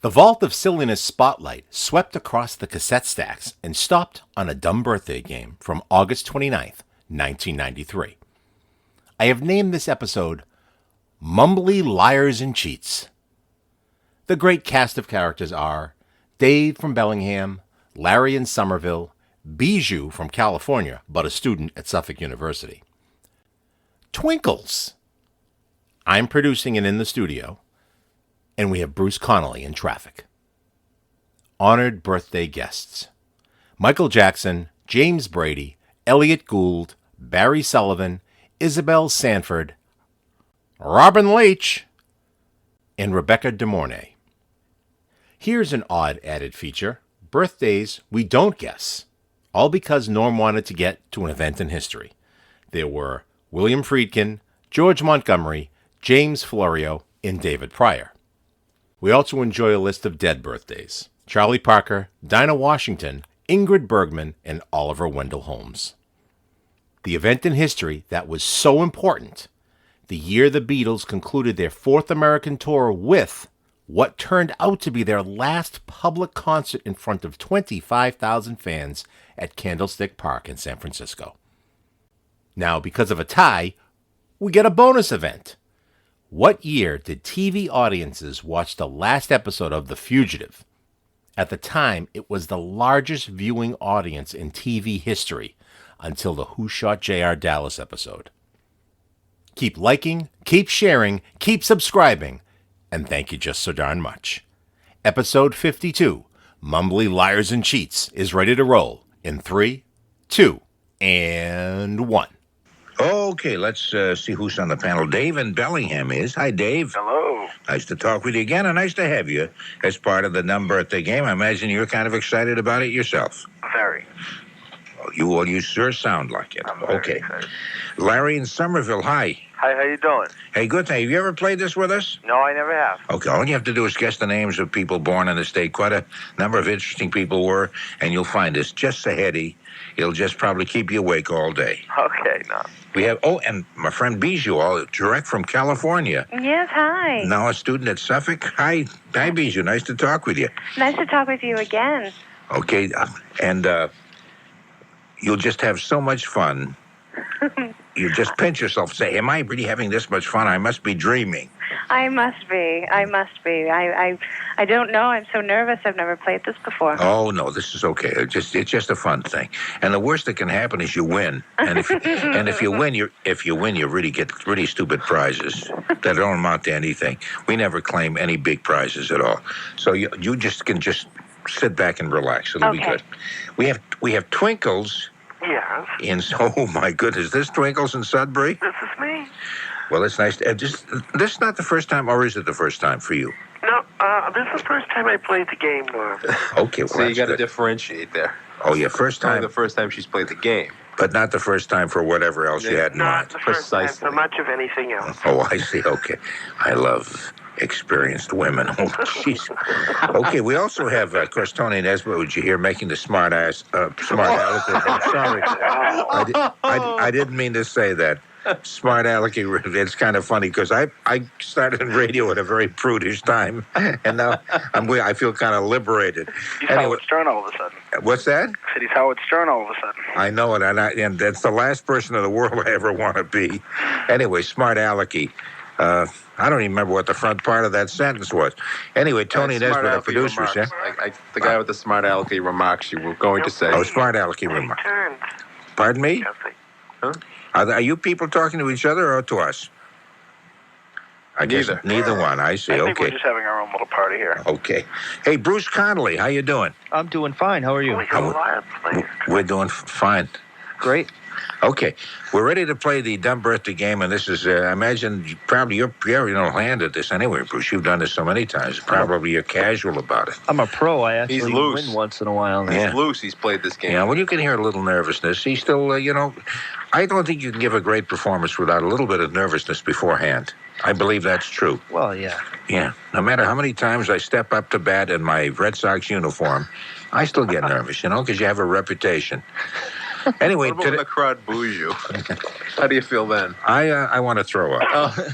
The Vault of Silliness spotlight swept across the cassette stacks and stopped on a dumb birthday game from August 29th, 1993. I have named this episode Mumbly, Liars, and Cheats. The great cast of characters are Dave from Bellingham, Larry in Somerville, Bijou from California, but a student at Suffolk University. Twinkles. I'm producing it in the studio, and we have Bruce Connolly in traffic. Honored birthday guests: Michael Jackson, James Brady, Elliot Gould, Barry Sullivan, Isabelle Sanford, Robin Leach, and Rebecca DeMornay. Here's an odd added feature: birthdays we don't guess, all because Norm wanted to get to an event in history. There were William Friedkin, George Montgomery, James Florio, and David Pryor. We also enjoy a list of dead birthdays: Charlie Parker, Dinah Washington, Ingrid Bergman, and Oliver Wendell Holmes. The event in history that was so important: the year the Beatles concluded their fourth American tour with what turned out to be their last public concert in front of 25,000 fans at Candlestick Park in San Francisco. Now, because of a tie, we get a bonus event. What year did TV audiences watch the last episode of The Fugitive? At the time, it was the largest viewing audience in TV history until the Who Shot J.R. Dallas episode. Keep liking, keep sharing, keep subscribing, and thank you just so darn much. Episode 52, Mumbly, Liars, and Cheats, is ready to roll in 3, 2, and 1. Okay, let's see who's on the panel. Dave in Bellingham is. Hi, Dave. Hello. Nice to talk with you again, and nice to have you as part of the dumb birthday game. I imagine you're kind of excited about it yourself. Very. Well, you sure sound like it. I'm very Okay. excited. Larry in Somerville, hi. Hi, how you doing? Hey, good thing. Have you ever played this with us? No, I never have. Okay, all you have to do is guess the names of people born in the state. Quite a number of interesting people were, and you'll find it's just so heady. It'll just probably keep you awake all day. Okay, no. We have, and my friend Bijou, all direct from California. Yes, hi. Now a student at Suffolk. Hi, Bijou. Nice to talk with you. Nice to talk with you again. Okay, and you'll just have so much fun. You just pinch yourself and say, am I really having this much fun? I must be dreaming. I must be. I don't know. I'm so nervous. I've never played this before. Oh, no, this is okay. It's just a fun thing. And the worst that can happen is you win. And if you win, you really get really stupid prizes that don't amount to anything. We never claim any big prizes at all. So you can just sit back and relax. It'll be good. We have Twinkles. Yes. Oh, my goodness. This Twinkles in Sudbury? This is me. Well, it's nice. This is not the first time, or is it the first time for you? No, this is the first time I played the game, Norm. Okay, well, so you got to good. differentiate there. Oh, yeah, first Probably time. the first time she's played the game. But not the first time for whatever else you had in Not mind. the first time Precisely. for much of anything else. Oh, I see. Okay. I love experienced women. Oh, jeez. Okay, we also have, of course, Tony Nesbitt, which you hear making the smart aleck. I'm sorry. I didn't mean to say that. Smart alecky. It's kind of funny because I started in radio at a very prudish time, and now I feel kind of liberated. He's Howard Stern all of a sudden. What's that? I said he's Howard Stern all of a sudden. I know it, and that's the last person in the world I ever want to be. Anyway, smart alecky. I don't even remember what the front part of that sentence was. Anyway, Tony Nesbitt, our producer, yeah? The guy with the smart alecky remarks you were going to say. Oh, smart alecky remark. Turned. Pardon me? Huh? Are you people talking to each other or to us? I guess neither one. I see. I think Okay. we're just having our own little party here. Okay. Hey, Bruce Connolly, how you doing? I'm doing fine. How are you? We got a live place. We're doing fine. Great. Okay, we're ready to play the dumb birthday game, and this is, I imagine, you're hand at this anyway, Bruce. You've done this so many times. Probably you're casual about it. I'm a pro. I He's actually loose. win once in a while. Yeah. He's loose. He's played this game. Yeah, well, you can hear a little nervousness. He's still, I don't think you can give a great performance without a little bit of nervousness beforehand. I believe that's true. Well, yeah. Yeah, no matter how many times I step up to bat in my Red Sox uniform, I still get nervous, because you have a reputation. Anyway, what about when the crowd boos you? How do you feel then? I want to throw up. Oh.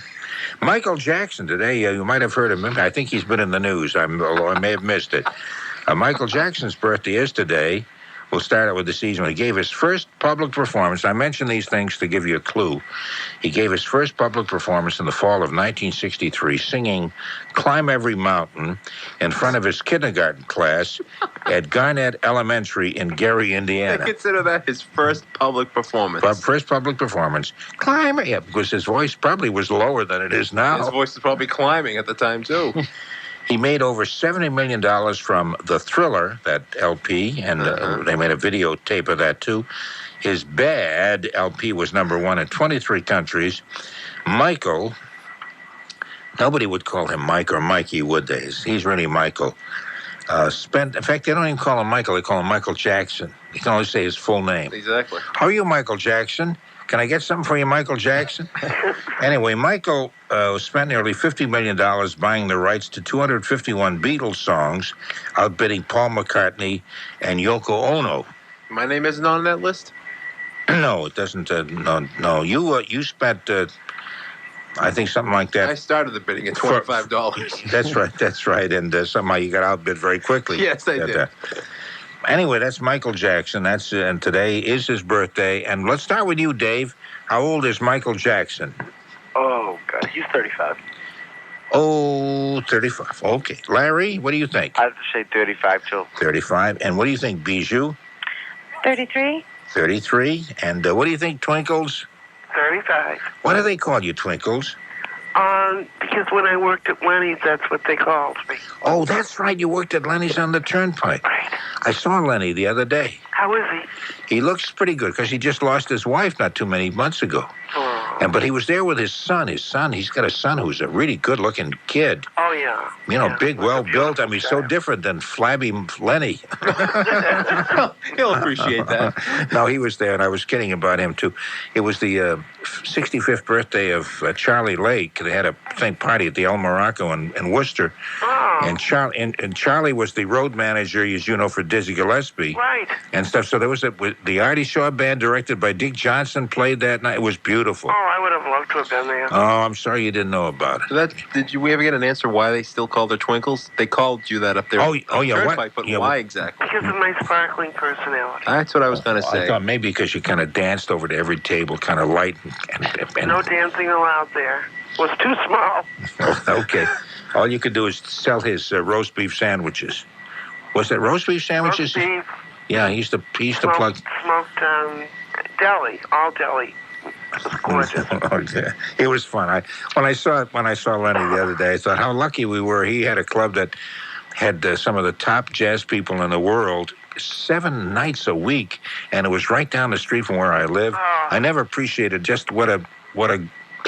Michael Jackson today, you might have heard of him. I think he's been in the news, although I may have missed it. Michael Jackson's birthday is today. We'll start out with the season. He gave his first public performance. I mention these things to give you a clue. He gave his first public performance in the fall of 1963, singing Climb Every Mountain in front of his kindergarten class at Garnett Elementary in Gary, Indiana. They consider that his first public performance. First public performance. Climb, yeah, because his voice probably was lower than it is now. His voice was probably climbing at the time, too. He made over $70 million from The Thriller, that LP, and they made a videotape of that, too. His Bad LP was #1 in 23 countries. Michael, nobody would call him Mike or Mikey, would they? He's really Michael. In fact, they don't even call him Michael. They call him Michael Jackson. You can only say his full name. Exactly. How are you, Michael Jackson? Can I get something for you, Michael Jackson? Anyway, Michael spent nearly $50 million buying the rights to 251 Beatles songs, outbidding Paul McCartney and Yoko Ono. My name isn't on that list? No, it doesn't. No. You spent, I think, something like that. I started the bidding at $25. That's right. And somehow you got outbid very quickly. Yes, I did. Anyway, that's Michael Jackson. And today is his birthday. And let's start with you, Dave. How old is Michael Jackson? Oh, God, he's 35. Oh, 35. Okay. Larry, what do you think? I have to say 35, too. 35. And what do you think, Bijou? 33. 33. And what do you think, Twinkles? 35. What do they call you, Twinkles? Because when I worked at Lenny's, that's what they called me. Oh, that's right. You worked at Lenny's on the Turnpike. Right. I saw Lenny the other day. How is he? He looks pretty good because he just lost his wife not too many months ago. Oh. But he was there with his son. He's got a son who's a really good-looking kid. Oh, yeah. Big, well-built. I mean, so different than flabby Lenny. He'll appreciate that. No, he was there, and I was kidding about him, too. It was the 65th birthday of Charlie Lake. They had a party at the El Morocco in Worcester. Oh. And Charlie was the road manager, as you know, for Dizzy Gillespie. Right. And stuff. So there was the Artie Shaw Band, directed by Dick Johnson, played that night. It was beautiful. Oh, I would have loved to have been there. Oh, I'm sorry you didn't know about it. Did we ever get an answer why they still call their Twinkles? They called you that up there. Oh, yeah. Turnpike, but why exactly? Because of my sparkling personality. That's what I was going to say. I thought maybe because you kind of danced over to every table, kind of light. And No dancing allowed there. It was too small. Okay. All you could do is sell his roast beef sandwiches. Was it roast beef sandwiches? Roast beef. Yeah, he used to plug. Smoked deli, all deli. It was gorgeous. Okay. It was fun. When I saw Lenny the other day, I thought how lucky we were. He had a club that had some of the top jazz people in the world 7 nights a week, and it was right down the street from where I live. Oh. I never appreciated just what a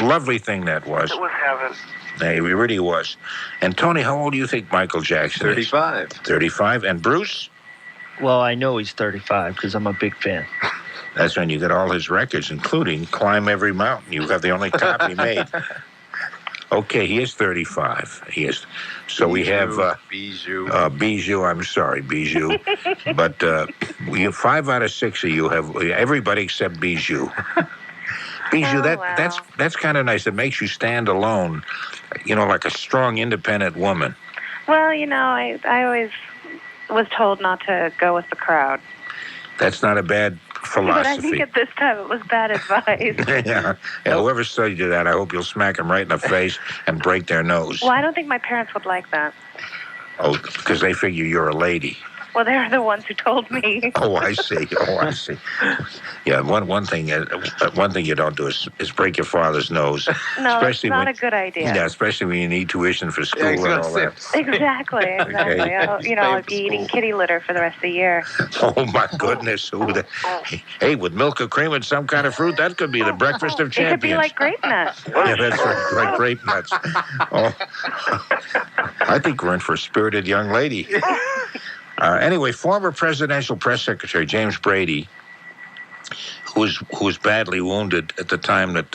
lovely thing that was. It was heaven. It really was. And Tony, how old do you think Michael Jackson is? 35. 35. And Bruce? Well, I know he's 35 because I'm a big fan. That's when you get all his records, including Climb Every Mountain. You have the only copy made. Okay, he is 35. He is. So we have Bijou. Bijou. I'm sorry, Bijou. But we have 5 out of 6 of you have everybody except Bijou. Bijou, Oh, wow. that's kind of nice. It makes you stand alone, like a strong, independent woman. Well, I always was told not to go with the crowd. That's not a bad philosophy. But I think at this time it was bad advice. Yeah, whoever told you that, I hope you'll smack them right in the face and break their nose. Well, I don't think my parents would like that. Oh, because they figure you're a lady. Well, they're the ones who told me. Oh, I see. Yeah, one thing you don't do is break your father's nose. No, it's not a good idea. Yeah, especially when you need tuition for school and all that. Exactly. Okay. I'll be eating kitty litter for the rest of the year. Oh, my goodness. Hey, with milk or cream and some kind of fruit, that could be the breakfast of It champions. could be like grape nuts. Yeah, that's right, like grape nuts. Oh, I think we're in for a spirited young lady. Anyway, former presidential press secretary James Brady, who was badly wounded at the time that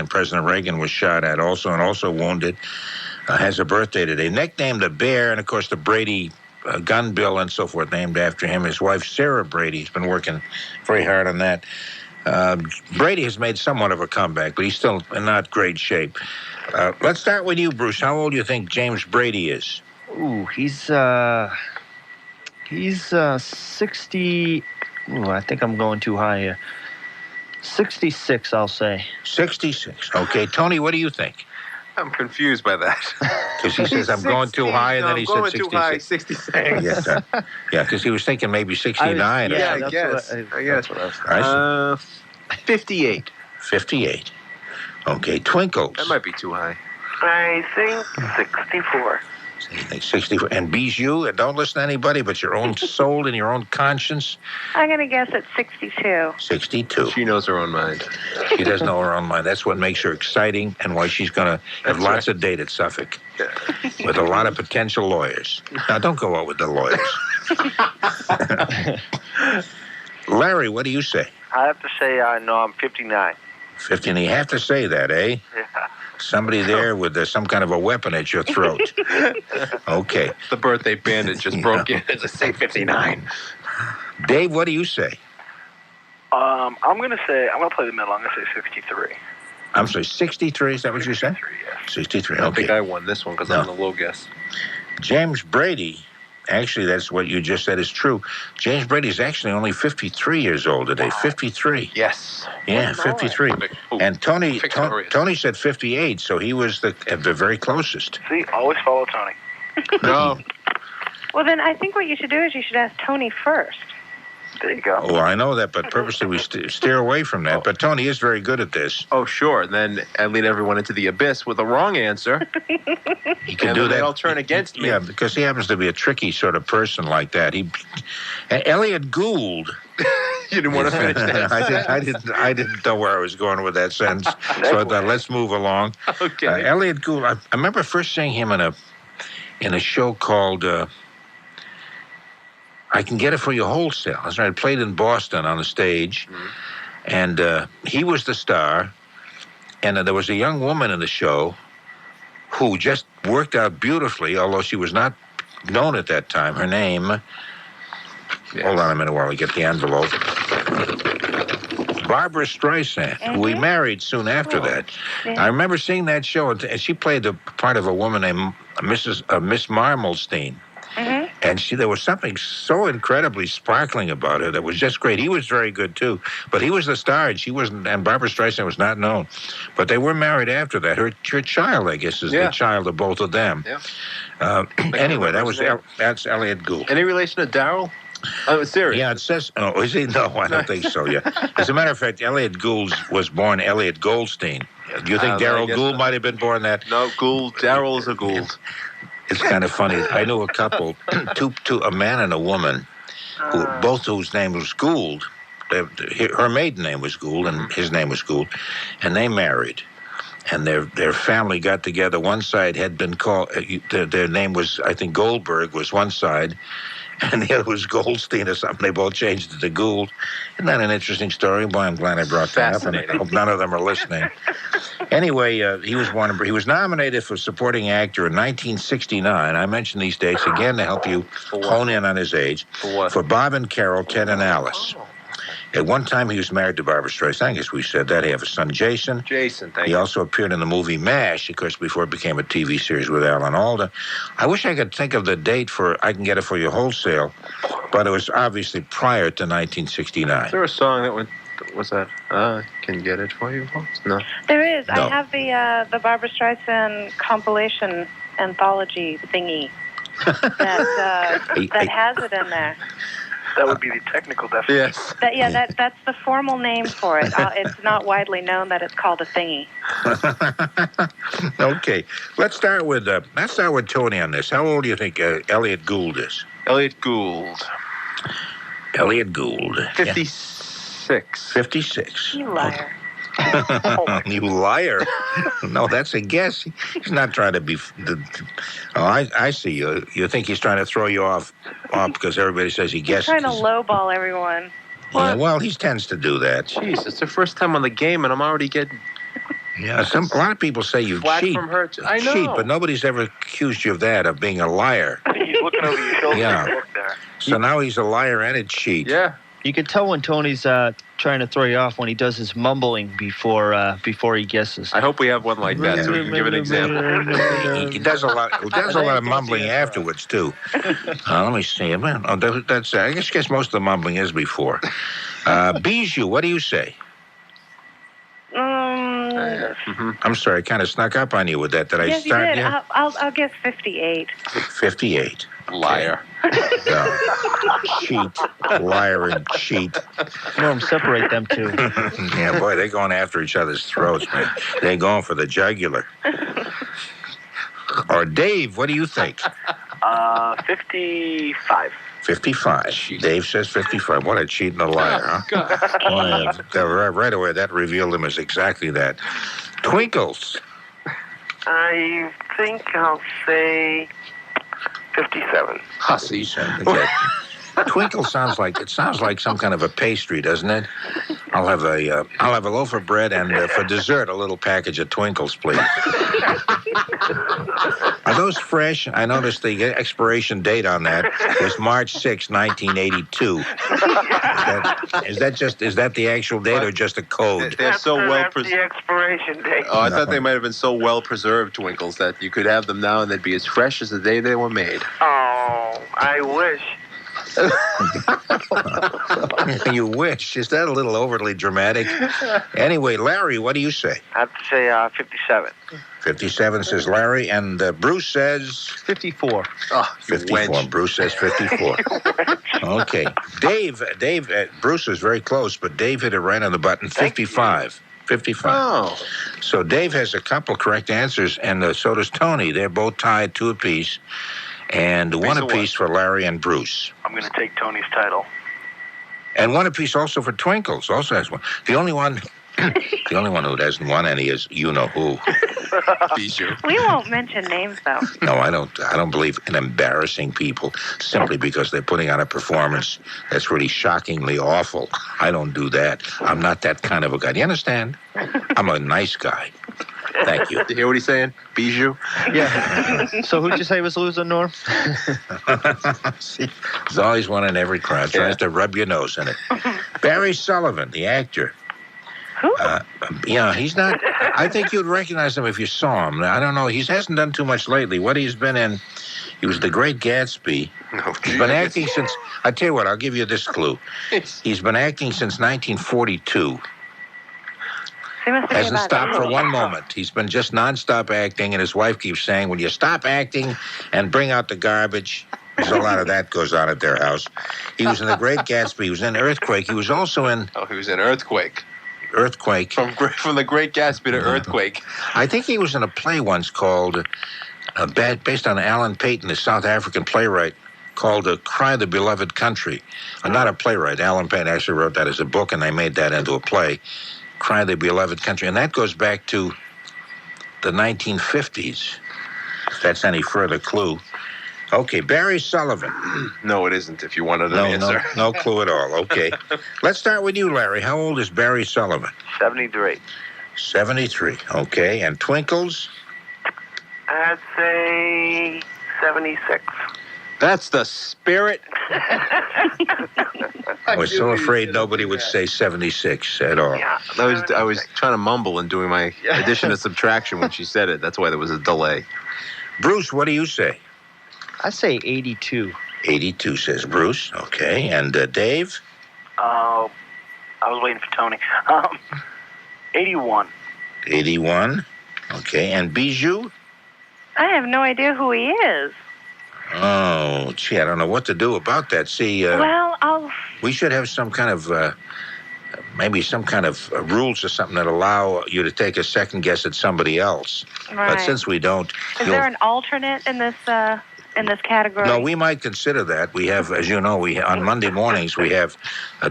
President Reagan was shot at, also wounded, has a birthday today. Nicknamed the Bear, and of course the Brady gun bill and so forth named after him. His wife Sarah Brady has been working very hard on that. Brady has made somewhat of a comeback, but he's still in not great shape. Let's start with you, Bruce. How old do you think James Brady is? Ooh, he's 60. Ooh, I think I'm going too high here. 66, I'll say. 66. Okay, Tony, what do you think? I'm confused by that. Because he says I'm going too high, and then he said 66. I'm going too high, 66. Yes, yeah, because he was thinking maybe 69. I that's guess. what I guess. That's what I was thinking. 58. 58. Okay, Twinkles. That might be too high. I think 64. So you think 64. And Bijou, and don't listen to anybody but your own soul and your own conscience. I'm going to guess it's 62. 62. She knows her own mind. She does know her own mind. That's what makes her exciting and why she's going to have lots of date at Suffolk with a lot of potential lawyers. Now, don't go out with the lawyers. Larry, what do you say? I have to say, no, I'm 59. 50, and you have to say that, eh? Yeah. Somebody there with some kind of a weapon at your throat. Okay. The birthday bandit just broke in as a say 59. Dave, what do you say? I'm going to play the middle. I'm going to say 63. I'm sorry, 63, is that what you said? 63, yes. 63, I think okay. I won this one because I'm the low guess. James Brady, actually, that's what you just said is true. James Brady is actually only 53 years old today. 53. Yes. Yeah, 53. Ooh, And Tony victorious. said 58, so he was the very closest. See, always follow Tony. No. Well, then I think what you should do is you should ask Tony first. There you go. Oh, I know that, but purposely we steer away from that. But Tony is very good at this. Oh, sure. Then I lead everyone into the abyss with the wrong answer. He can And do then that. they all turn against me. Yeah, because he happens to be a tricky sort of person like that. Elliot Gould. You didn't want to finish that. I didn't know where I was going with that sentence, so I thought let's move along. Okay. Elliot Gould. I remember first seeing him in a show called I Can Get It For You Wholesale. That's right. I played in Boston on the stage, and he was the star. And there was a young woman in the show who just worked out beautifully, although she was not known at that time. Her name. Yes. Hold on a minute while we get the envelope. Barbara Streisand, who we married soon after that. Yeah. I remember seeing that show, and she played the part of a woman named Miss Marmelstein. Mm-hmm. And there was something so incredibly sparkling about her that was just great. He was very good too, but he was the star, and she wasn't. And Barbara Streisand was not known, but they were married after that. Her child, I guess, is the child of both of them. Yeah. Anyway, that's Elliot Gould. Any relation to Daryl? Oh, serious. Yeah, it says. Oh, is he? No, I don't think so. Yeah. As a matter of fact, Elliot Gould was born Elliot Goldstein. Do you think I Daryl guess Gould so. might have been born that? No, Gould. Daryl is a Gould. It's kind of funny. I knew a couple, a man and a woman, both whose name was Gould. Her maiden name was Gould, and his name was Gould, and they married. And their family got together. One side had been called. Their name was, I think, Goldberg was one side, and the other was Goldstein or something. They both changed it to Gould. Isn't that an interesting story? Boy, I'm glad I brought that up, and I hope none of them are listening. Anyway, he was nominated for supporting actor in 1969. I mention these dates again to help you hone in on his age. For what? For Bob and Carol, Ted and Alice. At one time, he was married to Barbara Streisand. I guess we said that. He had a son, Jason. Jason, thank He you. also appeared in the movie MASH, of course, before it became a TV series with Alan Alda. I wish I could think of the date for I Can Get It For You Wholesale, but it was obviously prior to 1969. Is there a song that went... What's that? Can get it for you? No. There is. No. I have the Barbara Streisand compilation anthology thingy that has it in there. That would be the technical definition. Yes. That's the formal name for it. It's not widely known that it's called a thingy. Okay, let's start with Tony on this. How old do you think Elliot Gould is? Elliot Gould. Elliot Gould. 56. 56. You liar. You liar. No, that's a guess. He's not trying to be... I see you. You think he's trying to throw you off because everybody says he He's guessed. trying to lowball everyone. Yeah, well, he tends to do that. Jeez, it's the first time on the game, and I'm already getting Yeah, a lot of people say you flack cheat. from her. I know. Cheat, but nobody's ever accused you of that, of being a liar. He's looking over your shoulder. Yeah. Look there. So now he's a liar and a cheat. Yeah. You can tell when Tony's trying to throw you off when he does his mumbling before he guesses. I hope we have one like that so we can give an example. He does a lot. He does a lot of mumbling afterwards too. Let me see. That's. I guess most of the mumbling is before. Bijou, what do you say? I'm sorry, I kind of snuck up on you with that. Did I yes, start? you did. Yeah? I'll guess 58. 58. Liar. No. Cheat. Liar and cheat. Norm, separate them two. Yeah, boy, they're going after each other's throats, man. They're going for the jugular. Or Dave, what do you think? 55. 55. Dave says 55. What a cheat and a liar, huh? Boy, right away, that revealed him as exactly that. Twinkles. I think I'll say 57. Hussy. Twinkle sounds like some kind of a pastry, doesn't it? I'll have a loaf of bread and for dessert a little package of Twinkles, please. Are those fresh? I noticed the expiration date on that was March 6, 1982. Is that the actual date or just a code? They're so well That's the preserved. expiration date. Oh, I thought they might have been so well preserved, Twinkles, that you could have them now and they'd be as fresh as the day they were made. Oh, I wish. You wish. Is that a little overly dramatic? Anyway, Larry, what do you say? I have to say 57. 57 says Larry, and Bruce says 54. Oh, 54. wench. Bruce says 54. Okay. Dave, Bruce was very close, but Dave hit it right on the button. 55. 55. Oh. So Dave has a couple correct answers, and so does Tony. They're both tied 2 apiece. And one apiece for Larry and Bruce. I'm going to take Tony's title. And one apiece also for Twinkles. Also has one. The only one who hasn't won any is you know who. Bijou. We won't mention names, though. No, I don't believe in embarrassing people simply because they're putting on a performance that's really shockingly awful. I don't do that. I'm not that kind of a guy. Do you understand? I'm a nice guy. Thank you. You hear what he's saying? Bijou? Yeah. So who'd you say was losing, Norm? See, there's always one in every crowd. Tries to rub your nose in it. Barry Sullivan, the actor. Who? Yeah, he's not. I think you'd recognize him if you saw him. I don't know. He hasn't done too much lately. What he's been in, he was The Great Gatsby. He's been acting since. I tell you what. I'll give you this clue. He's been acting since 1942. Hasn't stopped for one moment. He's been just nonstop acting, and his wife keeps saying, "Will you stop acting and bring out the garbage?" There's a lot of that goes on at their house. He was in The Great Gatsby. He was in Earthquake. He was also in Oh, he was in Earthquake. Earthquake. From The Great Gatsby to Earthquake. I think he was in a play once called, based on Alan Paton, the South African playwright, called Cry the Beloved Country. Not a playwright. Alan Paton actually wrote that as a book, and they made that into a play. Cry the Beloved Country. And that goes back to the 1950s, if that's any further clue. Okay, Barry Sullivan. No, it isn't, if you wanted an answer. No clue at all. Okay. Let's start with you, Larry. How old is Barry Sullivan? 73. 73. Okay. And Twinkles? I'd say 76. That's the spirit. I was so afraid nobody would say 76 at all. Yeah. I was trying to mumble and doing my addition and subtraction when she said it. That's why there was a delay. Bruce, what do you say? I say 82. 82 says Bruce. Okay. And Dave? I was waiting for Tony. 81. 81. Okay. And Bijou? I have no idea who he is. Oh, gee, I don't know what to do about that. See, we should have some kind of, maybe some kind of rules or something that allow you to take a second guess at somebody else. Right. But since we don't... Is there an alternate in this category? No, we might consider that. We have, as you know, on Monday mornings, we have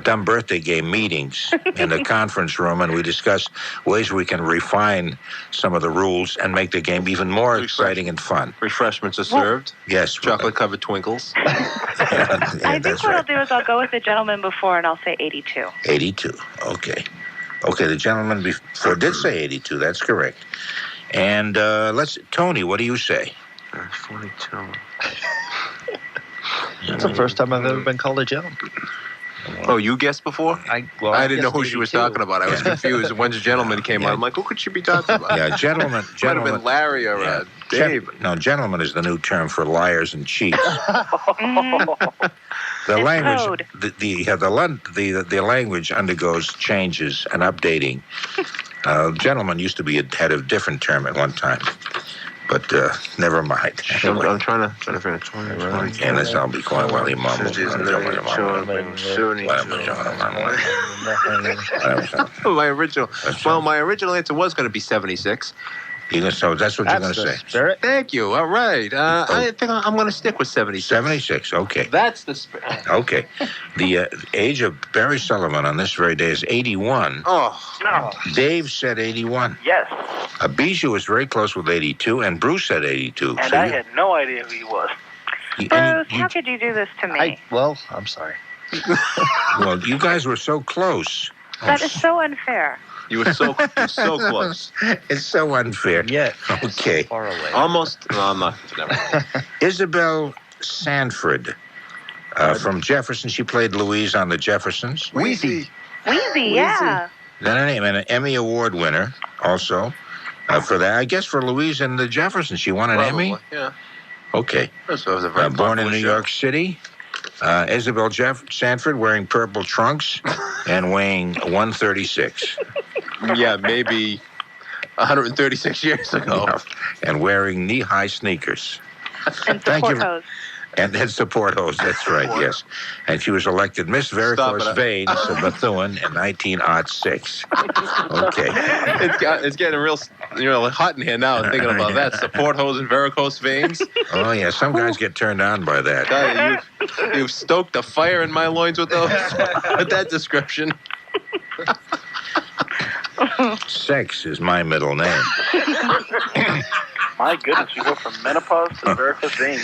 dumb birthday game meetings in the conference room, and we discuss ways we can refine some of the rules and make the game even more exciting and fun. Refreshments are served. Yes. Chocolate-covered Twinkles. I think what I'll do is I'll go with the gentleman before, and I'll say 82. 82. Okay. Okay, the gentleman before did say 82. That's correct. And Tony, what do you say? 42. That's the first time I've ever been called a gentleman. Oh, you guessed before? I didn't know who she was talking about. I was confused. And when the gentleman came on, I'm like, who could she be talking about? Yeah, gentleman. Might have been Larry or Dave. No, gentleman is the new term for liars and cheats. The It's language, code. the language undergoes changes and updating. Gentleman used to had a different term at one time, but never mind. I'm trying to figure it out. And this I'll be quiet while he mumbles. My original answer was going to be 76. So that's what you're going to say. Spirit? Thank you. All right. I think I'm going to stick with 76. 76, okay. That's the spirit. Okay. The age of Barry Sullivan on this very day is 81. Oh. No. Dave said 81. Yes. Bijou was very close with 82, and Bruce said 82. And I had no idea who he was. Bruce, how could you do this to me? I'm sorry. Well, you guys were so close. That is so unfair. You were so close. It's so unfair. Yeah. Okay. Far away. Almost. No, I'm not. Never. Isabelle Sanford from Jefferson. She played Louise on The Jeffersons. Wheezy. Wheezy, yeah. Then her name, and an Emmy Award winner also for that. I guess for Louise and The Jeffersons. She won an Emmy? Yeah. Okay. So it was a very Born in popular New show. York City. Isabelle Sanford wearing purple trunks and weighing 136. Yeah, maybe 136 years ago. And wearing knee-high sneakers. And Thank you. support hose. And support hose, that's right, yes. And she was elected Miss Varicose Veins of Methuen in 1906. Okay. It's getting real, hot in here now. I'm thinking about that. Support hose and varicose veins. Oh, yeah, some guys get turned on by that. You've stoked a fire in my loins with those, with that description. Sex is my middle name. My goodness, you go from menopause to varicose veins.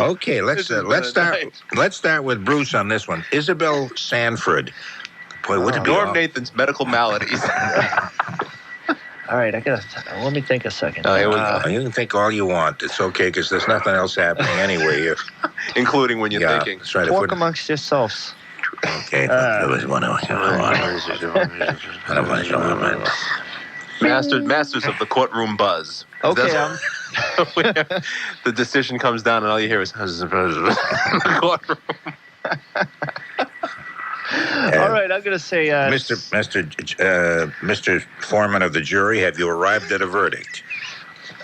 Okay, let's start with Bruce on this one. Isabelle Sanford. Boy, would it be Norm Nathan's medical maladies. All right, let me think a second. Oh, here we go. You can think all you want. It's okay, because there's nothing else happening anyway here. Including when you're thinking. That's right. Talk amongst yourselves. Okay. Masters of the courtroom buzz. Okay, The decision comes down and all you hear is the courtroom. all right, I'm going to say... Mr. Foreman of the jury, have you arrived at a verdict?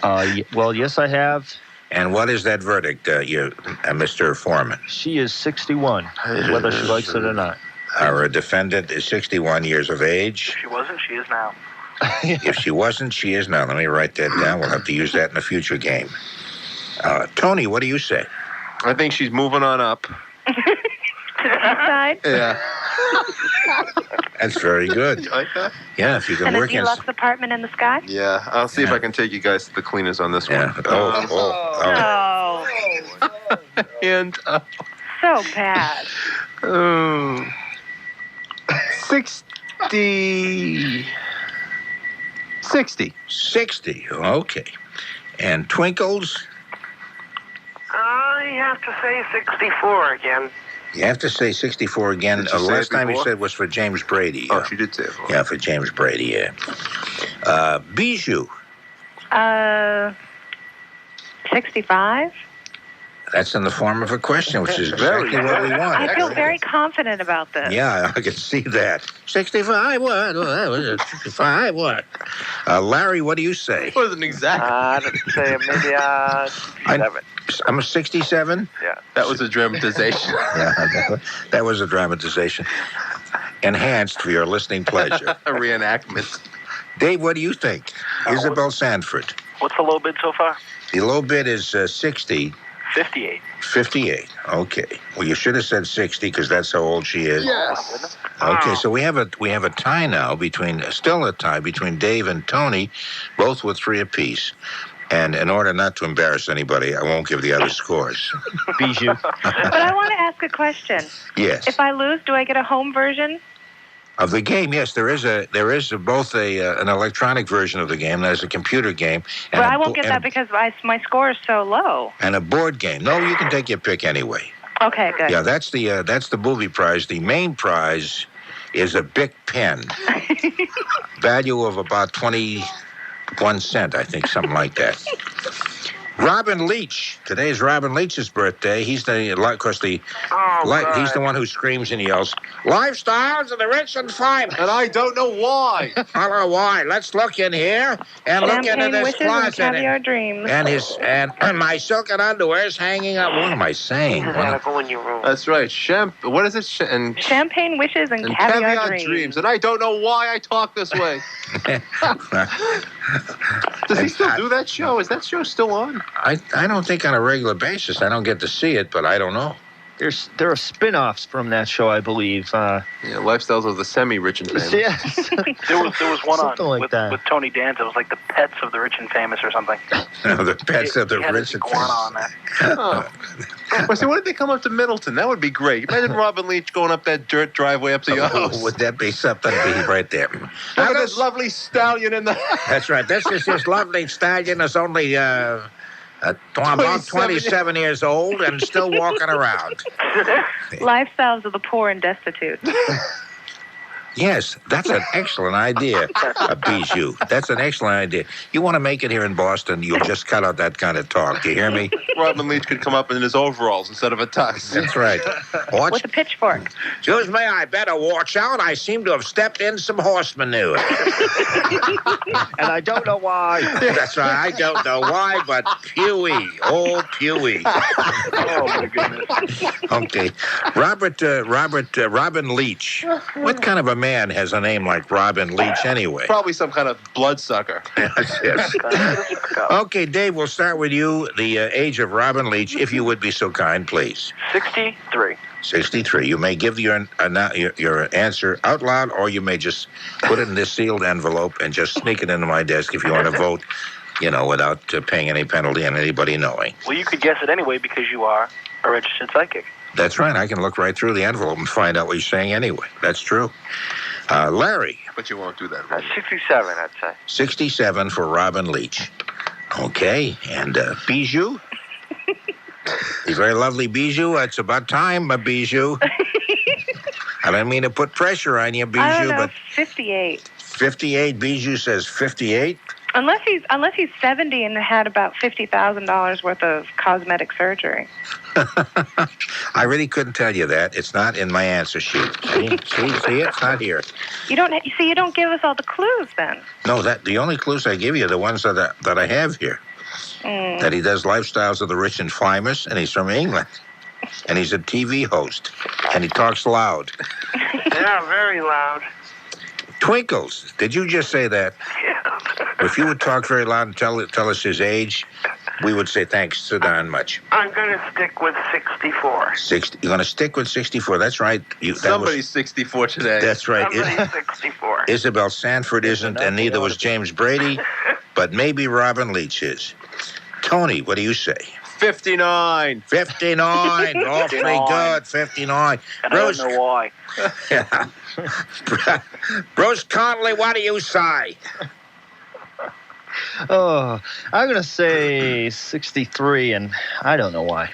Well, yes, I have. And what is that verdict, Mr. Foreman? She is 61, whether she likes it or not. Our defendant is 61 years of age. If she wasn't, she is now. If she wasn't, she is now. Let me write that down. We'll have to use that in a future game. Tony, what do you say? I think she's moving on up. To the east side? Yeah. That's very good. You like that? Yeah, if you can And a work in... deluxe apartment in the sky? Yeah. I'll see if I can take you guys to the cleaners on this Yeah. one. Oh, And so bad. 60. 60. Okay. And Twinkles? I have to say 64 again. You have to say 64 again. Did she say Last it time you before? said was for James Brady. Oh, she did say it. Yeah, for James Brady, yeah. Bijou. 65? That's in the form of a question, which is exactly what we want. I feel very confident about this. Yeah, I can see that. 65 what? 65 what? Larry, what do you say? It wasn't exact. I'd say maybe 67. I'm a 67? Yeah. That was a dramatization. Yeah, that was a dramatization. Enhanced for your listening pleasure. A reenactment. Dave, what do you think? Isabelle Sanford. What's the low bid so far? The low bid is 60. 58. 58. Okay. Well, you should have said 60 because that's how old she is. Yes. Okay, so we have a tie now still a tie between Dave and Tony, both with 3 apiece. And in order not to embarrass anybody, I won't give the other scores. Bijou. But I want to ask a question. Yes. If I lose, do I get a home version? Of the game, yes, there is both an electronic version of the game. There's a computer game. And But I won't get that because my score is so low. And a board game. No, you can take your pick anyway. Okay, good. Yeah, that's the movie prize. The main prize is a Bic pen, value of about 21 cent, I think, something like that. Robin Leach. Today's Robin Leach's birthday. He's of course, he's the one who screams and yells, "Lifestyles of the rich and famous." And I don't know why. I don't know why. Let's look in here and look into Champagne this wishes and closet. caviar dreams. And my silken underwear's hanging up. What am I saying? You gotta go in your room. That's right. What is it? Champagne wishes and caviar dreams. And I don't know why I talk this way. Does he still do that show? Is that show still on? I don't think on a regular basis. I don't get to see it, but I don't know. There are spin-offs from that show, I believe. Yeah, Lifestyles of the Semi-Rich and Famous. Yes. There was one Something on like that. with Tony Danza. It was like the pets of the rich and famous or something. The pets of the He had rich a and iguana famous. on there. Oh. Well, see, what if they come up to Middleton? That would be great. Imagine Robin Leach going up that dirt driveway up to your house. Would that be something? Be right there. Look at this lovely stallion in the... That's right. This is this lovely stallion that's only about 27 years old and still walking around. Lifestyles of the poor and destitute. Yes, that's an excellent idea, Bijou. That's an excellent idea. You want to make it here in Boston, you'll just cut out that kind of talk. Do you hear me? Robin Leach could come up in his overalls instead of a tux. That's right. Watch. With a pitchfork. Excuse me, I better watch out. I seem to have stepped in some horse manure. And I don't know why. That's right. I don't know why, but Pewee. Oh, Pewee. Oh my goodness. Okay. Robin Leach. What kind of a man has a name like Robin Leach anyway? Probably some kind of bloodsucker. Yes. Okay, Dave, we'll start with you. The age of Robin Leach, if you would be so kind, please. 63. 63. You may give your answer out loud, or you may just put it in this sealed envelope and just sneak it into my desk if you want to vote, without paying any penalty and anybody knowing. Well, you could guess it anyway because you are a registered psychic. That's right. I can look right through the envelope and find out what you're saying anyway. That's true. Larry. But you won't do that, right? 67, I'd say. 67 for Robin Leach. Okay. And Bijou? The very lovely Bijou. It's about time, Bijou. I don't mean to put pressure on you, Bijou, I don't know, but 58. 58. Bijou says 58. Unless he's 70 and had about $50,000 worth of cosmetic surgery. I really couldn't tell you that. It's not in my answer sheet. See, it's not here. You don't give us all the clues then. No, the only clues I give you are the ones that I have here. That he does Lifestyles of the Rich and Famous, and he's from England. And he's a TV host. And he talks loud. Yeah, very loud. Twinkles, did you just say that? Yeah. If you would talk very loud and tell us his age, we would say thanks so darn much. I'm going to stick with 64. 60. You're going to stick with 64. That's right. Somebody's 64 today. That's right. Somebody's 64. Isabelle Sanford isn't, and neither was James Brady, but maybe Robin Leach is. Tony, what do you say? 59. 59. Awfully good. 59. And I don't know why. Yeah. Bruce Connolly, what do you say? Oh, I'm going to say 63, and I don't know why.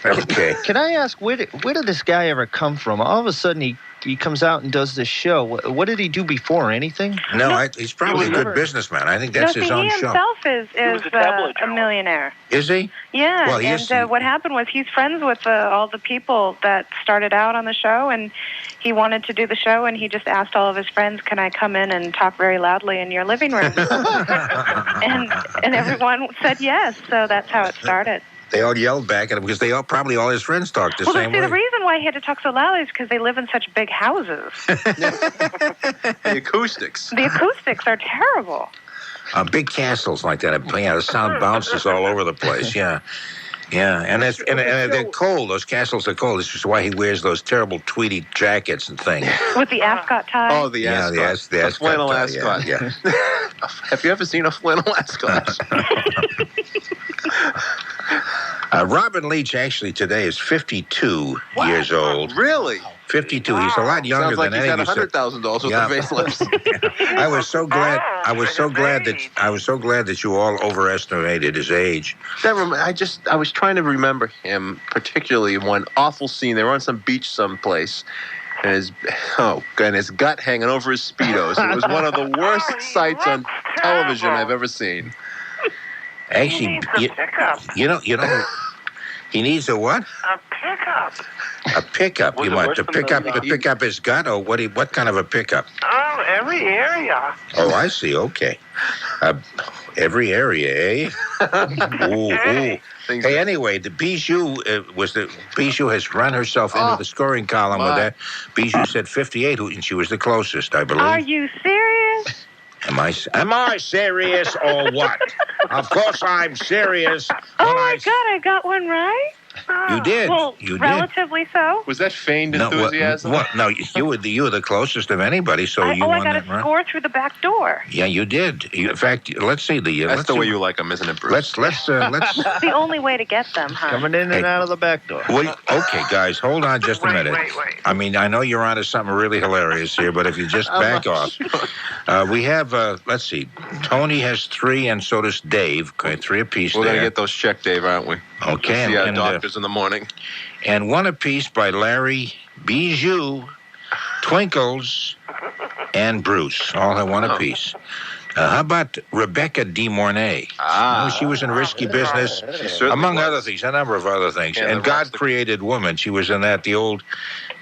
Okay. Can I ask, where did this guy ever come from? All of a sudden, he comes out and does this show. What did he do before? Anything? No, he's probably a good businessman. I think that's his own he show. himself is was a tabloid a journalist. millionaire. Is he? Yeah, Well, he is- and what happened was he's friends with all the people that started out on the show, and he wanted to do the show, and he just asked all of his friends, can I come in and talk very loudly in your living room? and everyone said yes, so that's how it started. They all yelled back at him because probably all his friends talked the same way. The reason why he had to talk so loudly is because they live in such big houses. The acoustics. The acoustics are terrible. Big castles like that. Yeah, the sound bounces all over the place. Yeah. Yeah, and they're cold. Those castles are cold. This is why he wears those terrible tweedy jackets and things. With the ascot tie. Oh, the ascot. the ascot. flannel tie, ascot. Yeah. Have you ever seen a flannel ascot? Robin Leach actually today is 52 years old. Really? 52. He's a lot younger Sounds like than he's any got of you. $100,000 with Yeah. the facelifts. I was so glad. I was so glad that you all overestimated his age. I was trying to remember him, particularly in one awful scene. They were on some beach someplace, and his gut hanging over his Speedos. It was one of the worst sights on television I've ever seen. Actually, you know, he needs a what? A pickup. A pickup. Was You it want worse to than pick up his gut, or what kind of a pickup? Oh, every area. Oh, I see. Okay. Every area, eh? Ooh, ooh. Hey, anyway, the Bijou Bijou has run herself into the scoring column with that. Bijou said 58, and she was the closest, I believe. Are you serious? Am I serious or what? Of course I'm serious. Oh my God, I got one right. You did. Well, You did. relatively so. Was that feigned No, enthusiasm? what? No, you were the closest of anybody, so you I won got that, a right? score through the back door. Yeah, you did. In fact, let's see the. That's let's the see, way you like him, isn't it, Bruce? Let's. The only way to get them, huh? Coming in and out of the back door. Wait, okay, guys, hold on just a Wait, minute. wait. I mean, I know you're onto something really hilarious here, but if you just back off. We have, let's see, Tony has 3, and so does Dave. Okay, 3 apiece We're there. going to get those checked, Dave, aren't we? Okay, See our and, doctors in the morning. and 1 apiece by Larry, Bijou, Twinkles, and Bruce. All have 1 apiece. How about Rebecca DeMornay? She was in Risky Business, among other things, a number of other things. And And the God rest of- Created Woman. She was in the old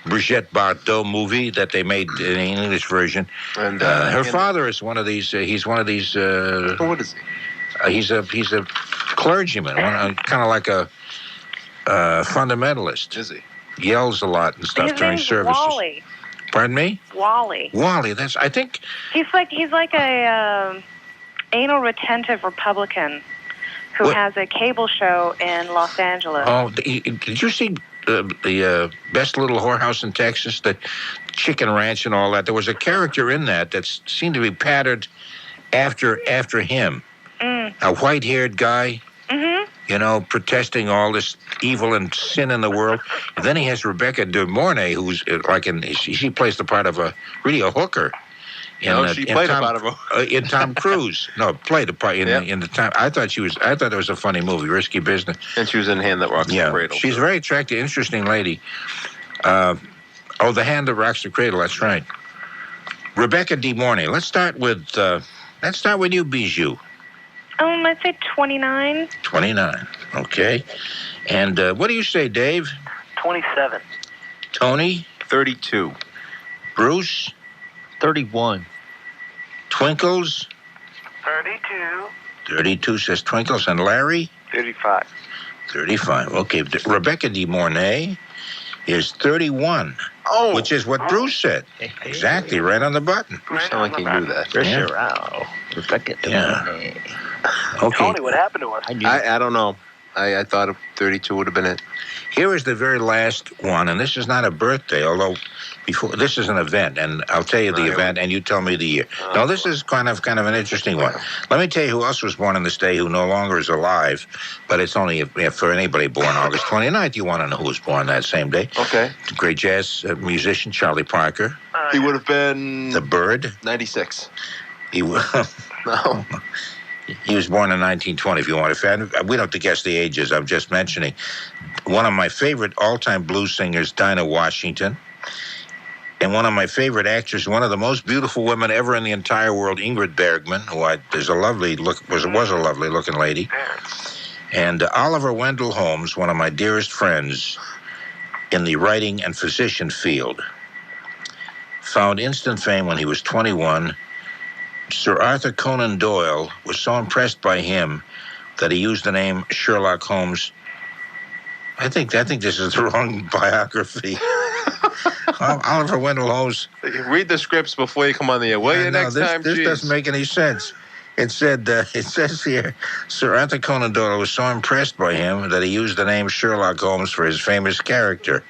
Brigitte Bardot movie that they made in the English version. And Her father is one of these. He's one of these. what is he? He's a clergyman, kind of like a fundamentalist. Is he? Yells a lot and stuff His during name's services. Wally. Pardon me? Wally. Wally. I think. He's like a anal retentive Republican who What? has a cable show in Los Angeles. Oh, did you see the Best Little Whorehouse in Texas? The Chicken Ranch and all that. There was a character in that seemed to be patterned after him. A white-haired guy. Mm-hmm. Protesting all this evil and sin in the world. And then he has Rebecca DeMornay, who's she plays the part of a hooker. She played Tom, a part of a... in Tom Cruise. No, played a part in Yeah. the time. I thought it was a funny movie, Risky Business. And she was in Hand That Rocks the Cradle. She's a very attractive, interesting lady. The Hand That Rocks the Cradle. That's right. Rebecca DeMornay. Let's start with you, Bijou. I'd say 29. 29. Okay. And what do you say, Dave? 27. Tony? 32. Bruce? 31. Twinkles? 32. 32 says Twinkles. And Larry? 35. 35. Okay. Rebecca DeMornay is 31. Oh! Which is what Bruce said. Exactly. Right on the button. Bruce sounded like he knew that. Yeah. Wow. Rebecca Yeah. DeMornay. Okay. Tony, what happened to us? I don't know. I thought 32 would have been it. Here is the very last one, and this is not a birthday, although this is an event, and I'll tell you the event, and you tell me the year. No, this is kind of an interesting one. Let me tell you who else was born on this day who no longer is alive, but it's only for anybody born August 29th. You want to know who was born that same day? Okay. The great jazz musician Charlie Parker, He would have been... the Bird. 96. He was. No. He was born in 1920, if you want to. We don't have to guess the ages. I'm just mentioning. One of my favorite all-time blues singers, Dinah Washington. And one of my favorite actors, one of the most beautiful women ever in the entire world, Ingrid Bergman, who was a lovely looking lady. And Oliver Wendell Holmes, one of my dearest friends in the writing and physician field, found instant fame when he was 21. Sir Arthur Conan Doyle was so impressed by him that he used the name Sherlock Holmes. I think this is the wrong biography. Oliver Wendell Holmes. Read the scripts before you come on the air. Will you next time? This Jeez. doesn't make any sense. It says here, Sir Arthur Conan Doyle was so impressed by him that he used the name Sherlock Holmes for his famous character.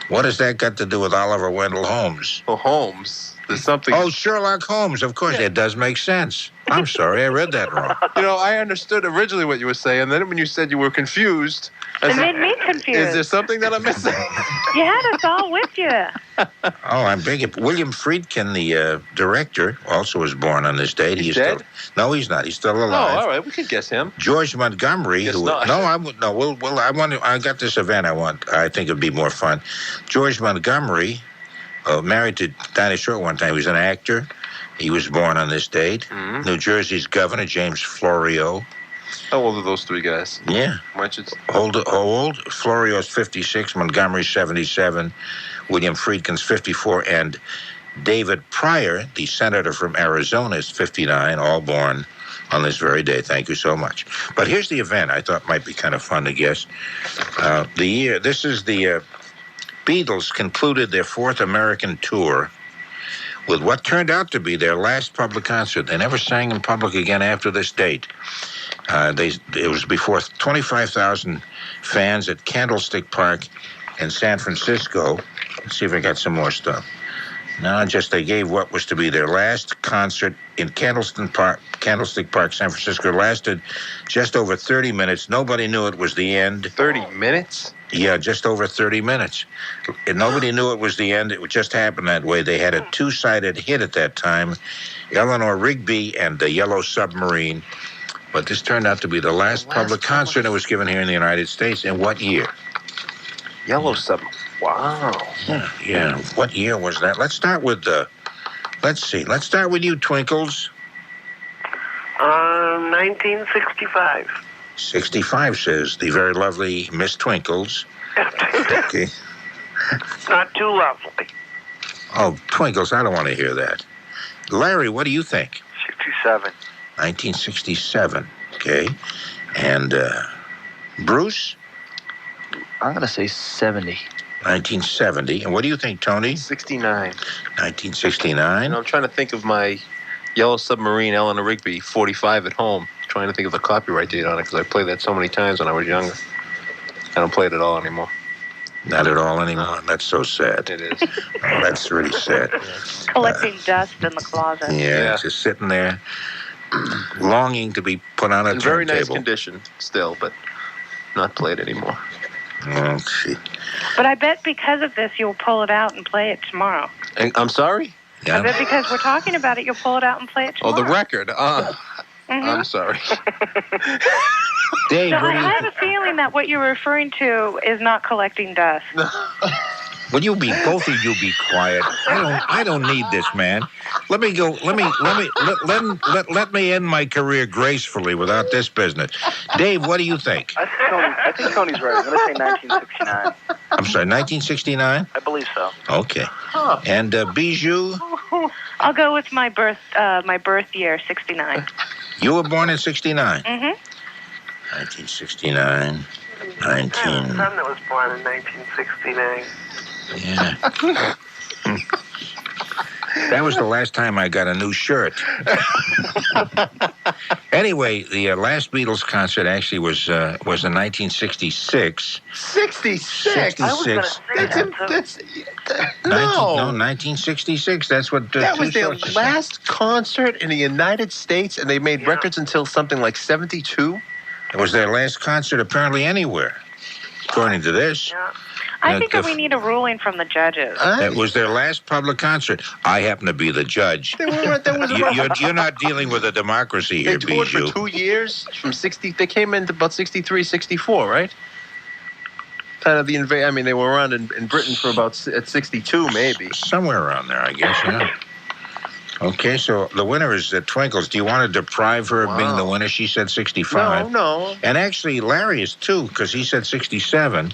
What has that got to do with Oliver Wendell Holmes? Oh, Holmes. There's something. Oh, Sherlock Holmes. Of course, it does make sense. I'm sorry, I read that wrong. I understood originally what you were saying. Then when you said you were confused, I It said, made me confused. is there something that I'm missing? You had us all with you. Oh, I'm big. William Friedkin, the director, also was born on this date. He's dead? No, he's not. He's still Oh, alive. all right. We could guess him. George Montgomery, Guess who not. no, I would no. Well, I got this event. I think it'd be more fun. George Montgomery, married to Dinah Short one time. He was an actor. He was born on this date. Mm-hmm. New Jersey's governor, James Florio. How old are those three guys? Yeah. Old. Florio's 56, Montgomery's 77, William Friedkin's 54, and David Pryor, the senator from Arizona, is 59, all born on this very day. Thank you so much. But here's the event I thought might be kind of fun to guess. This is the Beatles concluded their fourth American tour with what turned out to be their last public concert. They never sang in public again after this date. It was before 25,000 fans at Candlestick Park in San Francisco. Let's see if I got some more stuff. No, they gave what was to be their last concert in Candlestick Park, San Francisco. It lasted just over 30 minutes. Nobody knew it was the end. 30 minutes? Yeah, just over 30 minutes. And nobody knew it was the end. It just happened that way. They had a two-sided hit at that time, Eleanor Rigby and the Yellow Submarine. But this turned out to be the last public concert that was given here in the United States. In what year? Yellow Submarine. Wow. Yeah. What year was that? Let's start with let's see. Let's start with you, Twinkles. 1965. 65, says the very lovely Miss Twinkles. Okay. Not too lovely. Oh, Twinkles, I don't want to hear that. Larry, what do you think? 67. 1967. Okay. And Bruce? I'm going to say 70. 1970. And what do you think, Tony? 69. 1969. I'm trying to think of my Yellow Submarine, Eleanor Rigby, 45 at home. Trying to think of the copyright date on it because I played that so many times when I was younger. I don't play it at all anymore. Not at all anymore. That's so sad. It is. Oh, that's really sad. Collecting dust in the closet. Yeah, it's just sitting there, longing to be put on a It's in very nice turntable. condition still, but not played anymore. Oh, gee. But I bet because of this, you'll pull it out and play it tomorrow. I'm sorry? I Yeah. bet because we're talking about it, you'll pull it out and play it Oh, tomorrow. the record. I'm sorry. Dave, So what I do you have a feeling that what you're referring to is not collecting dust. Would you both of you be quiet? I don't need this, man. Let me go. Let me end my career gracefully without this business. Dave, what do you think? I think Tony's right. I'm going to say 1969. I'm sorry, 1969. I believe so. Okay. And Bijou, I'll go with my birth year, 69. you were born in 69. Mm-hmm. 1969. I have a son that was born in 1969. Yeah. That was the last time I got a new shirt. Anyway, the last Beatles concert actually was in 1966. 66? I was going to say No. 1966. That's what. That was two their sources said. last concert in the United States, and they made records until something like 72? It was their last concert apparently anywhere, according to this. Yeah. I think that we need a ruling from the judges. That was their last public concert. I happen to be the judge. You're not dealing with a democracy They here, toured Bijou. for 2 years, from 60. They came in about 63, 64, right? Kind of the I mean, they were around in Britain for about at 62, maybe. Somewhere around there, I guess, yeah. Okay, so the winner is Twinkles. Do you want to deprive her of being the winner? She said 65. No. And actually, Larry is too, because he said 67.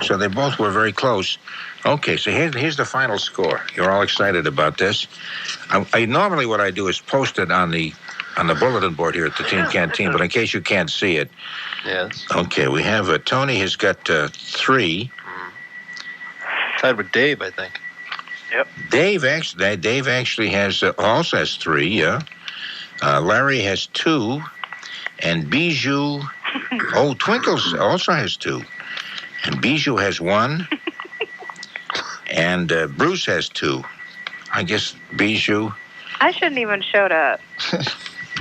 So they both were very close. Okay, so here's the final score. You're all excited about this. I normally what I do is post it on the bulletin board here at the Team Canteen, but in case you can't see it. Yes. Okay, we have Tony has got 3. Tied with Dave, I think. Yep. Dave actually has also has 3. Yeah. Larry has 2, and Bijou. Twinkles also has 2. And Bijou has 1, and Bruce has 2. I guess Bijou. I shouldn't even showed up.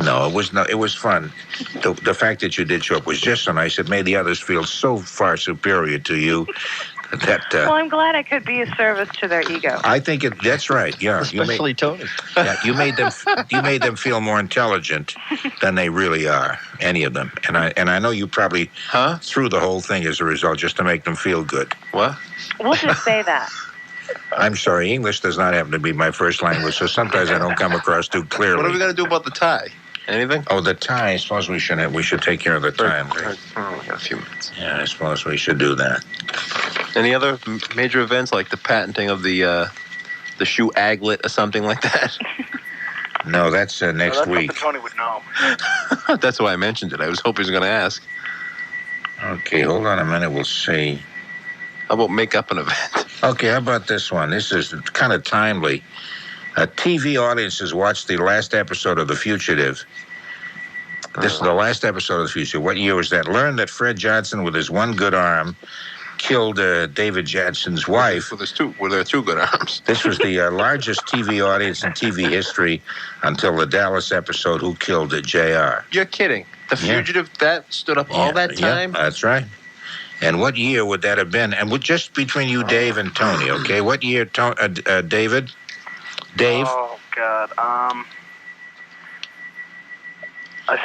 No, it was not. It was fun. The fact that you did show up was just so nice. It made the others feel so far superior to you that. Well, I'm glad I could be a service to their ego. I think that's right. Yeah, Especially Tony. Yeah, you made them feel more intelligent than they really are. Any of them, and I know you probably threw the whole thing as a result just to make them feel good. What? We'll just say that. I'm sorry, English does not happen to be my first language, so sometimes I don't come across too clearly. What are we going to do about the tie? Anything? Oh, the tie. I suppose we should take care of the tie. We got a few minutes. Yeah, I suppose we should do that. Any other major events like the patenting of the shoe aglet or something like that? No, that's next That's week. something Tony would know. That's why I mentioned it. I was hoping he was going to ask. Okay, hold on a minute. We'll see. How about make up an event? Okay, how about this one? This is kind of timely. TV audiences watched the last episode of The Fugitive. This is the last episode of The Fugitive. What year was that? Learned that Fred Johnson, with his one good arm, killed David Jackson's wife. Were there two good arms? This was the largest TV audience in TV history until the Dallas episode, Who Killed J.R. You're kidding. The Fugitive, that stood up all that time? Yeah, that's right. And what year would that have been? And just between you, Dave, and Tony, okay? What year, David? Dave? Oh, God. I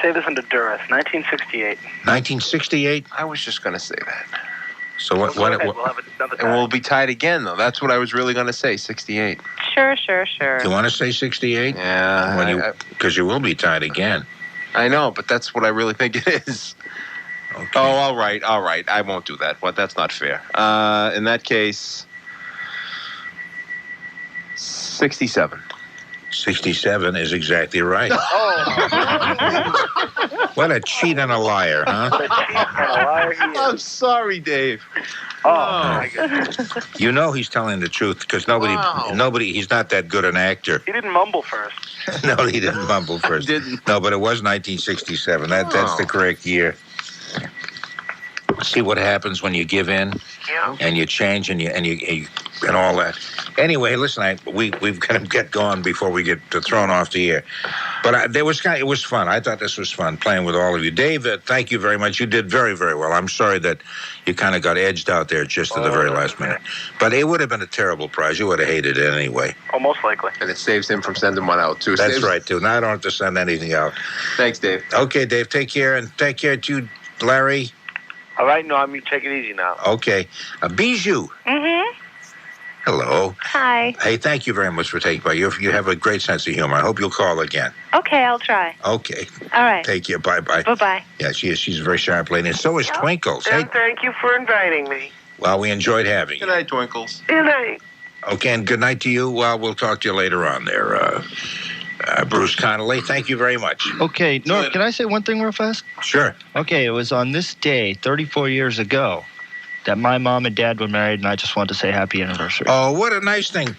say this under duress. 1968. 1968? I was just going to say that. So We'll have another And we'll be tied again, though. That's what I was really going to say, 68. Sure. You want to say 68? Yeah. Because you will be tied again. I know, but that's what I really think it is. Okay. Oh, all right. I won't do that. Well, that's not fair. In that case, 67. 67 is exactly right. What a cheat and a liar, huh? I'm sorry, Dave. Oh, my goodness. You know he's telling the truth because he's not that good an actor. He didn't mumble first. No, he didn't mumble first. Didn't. No, but it was 1967. That's the correct year. See what happens when you give in and you change and you all that. Anyway, listen, we've got to get going before we get thrown off the air. But it was fun. I thought this was fun playing with all of you. Dave, thank you very much. You did very, very well. I'm sorry that you kind of got edged out there just at the very last minute. But it would have been a terrible prize. You would have hated it anyway. Oh, most likely. And it saves him from sending one out, too. That's right, too. Now I don't have to send anything out. Thanks, Dave. Okay, Dave, take care. And take care to you, Larry. All right, no, I mean, take it easy now. Okay. Bijou. Mm-hmm. Hello. Hi. Hey, thank you very much for taking part. You have a great sense of humor. I hope you'll call again. Okay, I'll try. Okay. All right. Take care. Bye-bye. Bye-bye. Yeah, she's a very sharp lady. And so is Twinkles. Hey, And thank you for inviting me. well, we enjoyed having Good you. night, Twinkles. Good night. Okay, and good night to you. Well, we'll talk to you later on there, Bruce Connolly. Thank you very much. Okay, Norm, can I say one thing real fast? Sure. Okay, it was on this day, 34 years ago, that my mom and dad were married, and I just wanted to say happy anniversary. Oh, what a nice thing.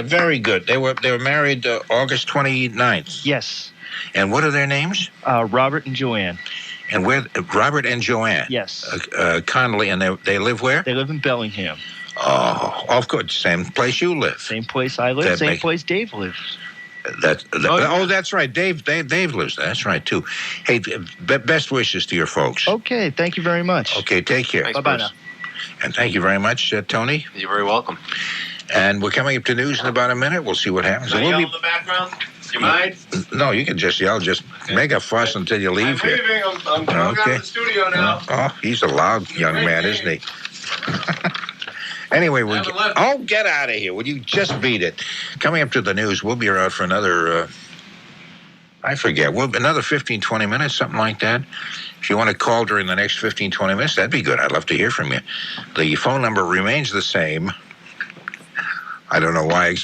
Very good. They were married August 29th. Yes. And what are their names? Robert and Joanne. And where? Robert and Joanne. Yes. Connolly, and they live where? They live in Bellingham. Oh, of course, same place you live. Same place I live, same place Dave lives. That's right. Dave lives there. That's right, too. Hey, best wishes to your folks. Okay, thank you very much. Okay, take care. Thanks, Bye-bye Bruce. now. And thank you very much, Tony. You're very welcome. And we're coming up to news in about a minute. We'll see what happens. Can I We'll yell be- in the background? You mind? No, you can just yell. Just make a fuss until you leave I'm here. leaving. I'm going out Okay. of the studio now. Oh, he's a loud young man, isn't he? Anyway, Haven't left. get out of here. Will you just beat it? Coming up to the news, we'll be around for another, I forget, another 15, 20 minutes, something like that. If you want to call during the next 15, 20 minutes, that'd be good. I'd love to hear from you. The phone number remains the same. I don't know why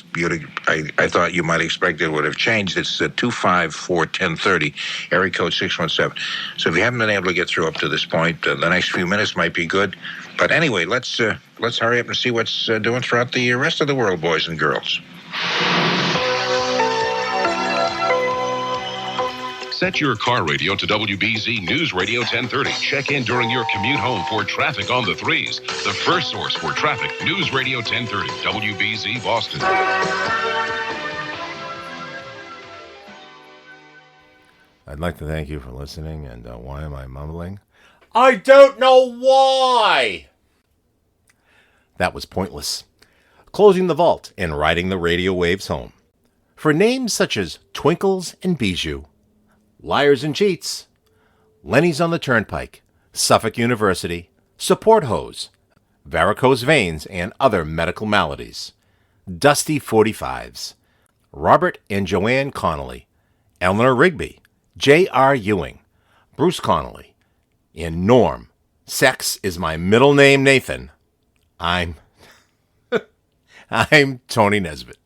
I thought you might expect it would have changed. It's 254-1030, area code 617. So if you haven't been able to get through up to this point, the next few minutes might be good. But anyway, let's hurry up and see what's doing throughout the rest of the world, boys and girls. Set your car radio to WBZ News Radio 1030. Check in during your commute home for traffic on the threes. The first source for traffic, News Radio 1030, WBZ Boston. I'd like to thank you for listening, and why am I mumbling? I don't know why! That was pointless. Closing the vault and riding the radio waves home. For names such as Twinkles and Bijou, Liars and Cheats, Lenny's on the Turnpike, Suffolk University, Support Hose, Varicose Veins and Other Medical Maladies, Dusty 45s, Robert and Joanne Connolly, Eleanor Rigby, J.R. Ewing, Bruce Connolly, and Norm, Sex is my middle name, Nathan. I'm Tony Nesbitt.